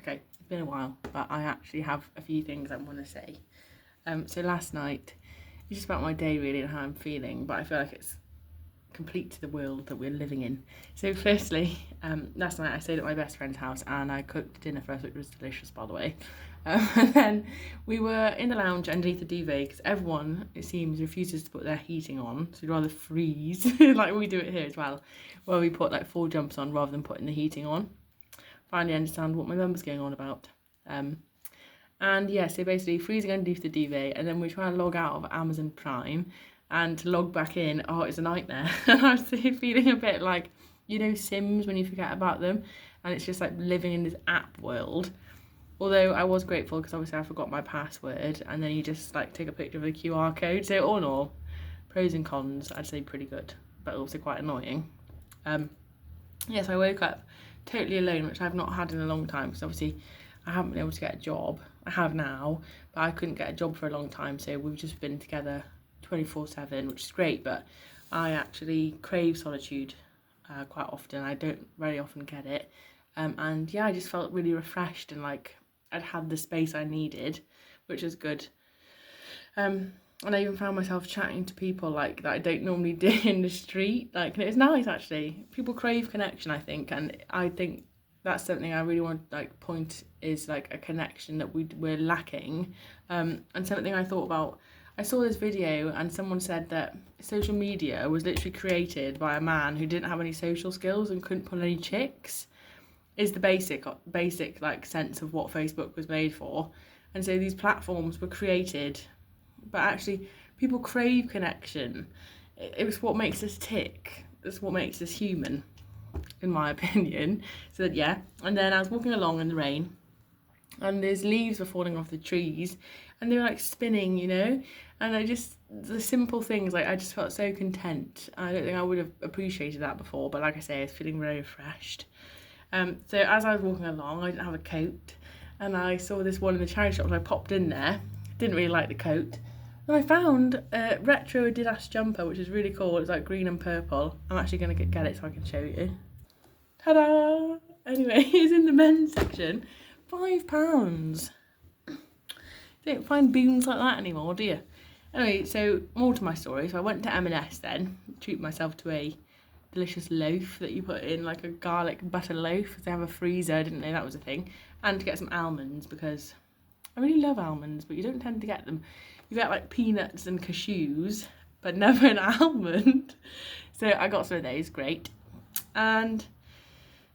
Okay, it's been a while, but I actually have a few things I want to say. So last night, it's just about my day really and how I'm feeling, but I feel like it's complete to the world that we're living in. So firstly, last night I stayed at my best friend's house and I cooked dinner for us, which was delicious, by the way. And then we were in the lounge underneath the duvet because everyone, it seems, refuses to put their heating on, so we'd rather freeze, like we do it here as well, where we put like 4 jumps on rather than putting the heating on. Finally understand what my mum was going on about. And yeah, so basically freezing underneath the duvet, and then we're trying to log out of Amazon Prime, and to log back in, oh, it's a nightmare. And I was feeling a bit like, you know, Sims when you forget about them, and it's just like living in this app world. Although I was grateful because obviously I forgot my password, and then you just like take a picture of the QR code. So all in all, pros and cons, I'd say pretty good, but also quite annoying. Yes, I woke up totally alone, which I've not had in a long time because obviously I haven't been able to get a job. I have now, but I couldn't get a job for a long time, so we've just been together 24/7, which is great, but I actually crave solitude quite often. I don't very often get it. And yeah, I just felt really refreshed and like I'd had the space I needed, which is good. And I even found myself chatting to people like that I don't normally do in the street. Like, and it was nice actually. People crave connection, I think, and I think that's something I really want to like point is like a connection that we're lacking. And something I thought about. I saw this video and someone said that social media was literally created by a man who didn't have any social skills and couldn't pull any chicks. Is the basic like sense of what Facebook was made for. And so these platforms were created, but actually people crave connection. It was what makes us tick. It's what makes us human, in my opinion. So yeah, and then I was walking along in the rain and these leaves were falling off the trees and they were like spinning, you know, and the simple things, like I just felt so content. I don't think I would have appreciated that before, but like I say, I was feeling very refreshed. So as I was walking along, I didn't have a coat, and I saw this one in the charity shop, so I popped in there. Didn't really like the coat. And I found a retro Adidas jumper, which is really cool. It's like green and purple. I'm actually going to get it so I can show you. Ta-da! Anyway, it's in the men's section. £5. Don't find beans like that anymore, do you? Anyway, so more to my story. So I went to M&S then, treat myself to a delicious loaf that you put in, like a garlic butter loaf, because they have a freezer. I didn't know that was a thing. And to get some almonds, because I really love almonds, but you don't tend to get them. You get like peanuts and cashews, but never an almond. So I got some of those, great. And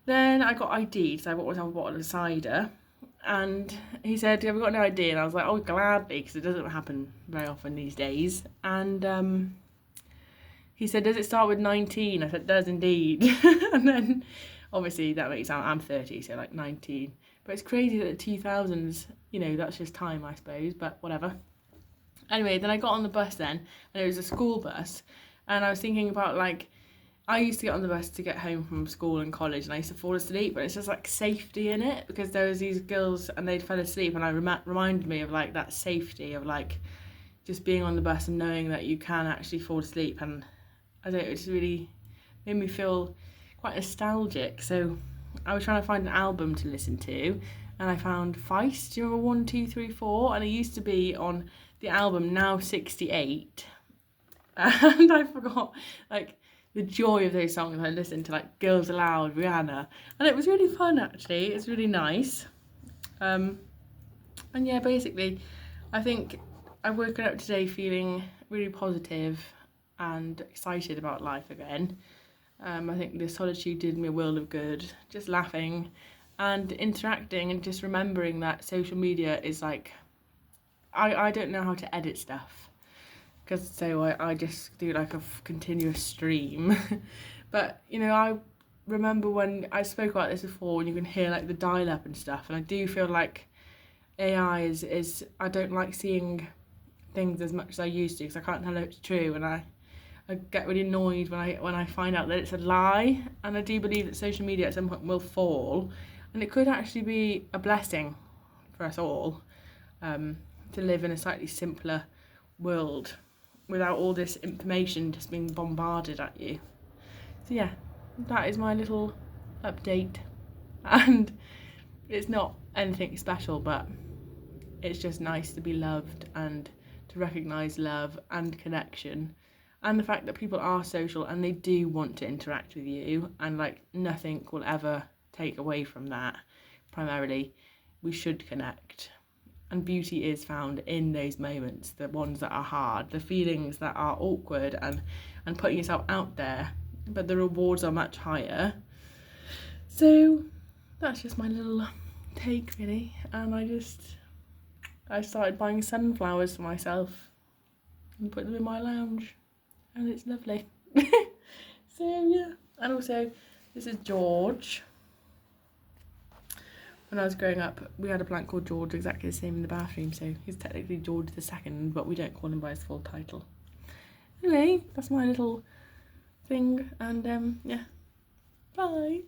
then I got ID'd, so I bought myself a bottle of cider. And he said, have you got an ID? And I was like, oh, gladly, because it doesn't happen very often these days. And he said, does it start with 19? I said, it does indeed. And then, obviously, that makes sense. I'm 30, so like 19. But it's crazy that the 2000s, you know, that's just time, I suppose, but whatever. Anyway, then I got on the bus then, and it was a school bus. And I was thinking about, like, I used to get on the bus to get home from school and college, and I used to fall asleep, but it's just, like, safety in it, because there was these girls, and they'd fell asleep, and I reminded me of, like, that safety of, like, just being on the bus and knowing that you can actually fall asleep, and I don't know, it just really made me feel quite nostalgic. So I was trying to find an album to listen to, and I found Feist. Do you remember 1, 2, 3, 4? And it used to be on the album Now 68, and I forgot like the joy of those songs. I listened to like Girls Aloud, Rihanna, and it was really fun actually. It's really nice. And yeah, basically, I think I've woken up today feeling really positive and excited about life again. I think the solitude did me a world of good, just laughing and interacting and just remembering that social media is like, I don't know how to edit stuff, because so I just do like a continuous stream. But you know, I remember when I spoke about this before, and you can hear like the dial-up and stuff, and I do feel like AI is I don't like seeing things as much as I used to, because I can't tell if it's true, and I get really annoyed when I find out that it's a lie. And I do believe that social media at some point will fall, and it could actually be a blessing for us all, to live in a slightly simpler world without all this information just being bombarded at you. So yeah, that is my little update. And it's not anything special, but it's just nice to be loved and to recognise love and connection, and the fact that people are social and they do want to interact with you, and like nothing will ever take away from that. Primarily, we should connect, and beauty is found in those moments, the ones that are hard, the feelings that are awkward, and putting yourself out there, but the rewards are much higher. So that's just my little take, really. And I started buying sunflowers for myself and put them in my lounge, and it's lovely. So yeah, and also this is George. When I was growing up, we had a plant called George, exactly the same in the bathroom, so he's technically George II, but we don't call him by his full title. Anyway, that's my little thing, and yeah, bye.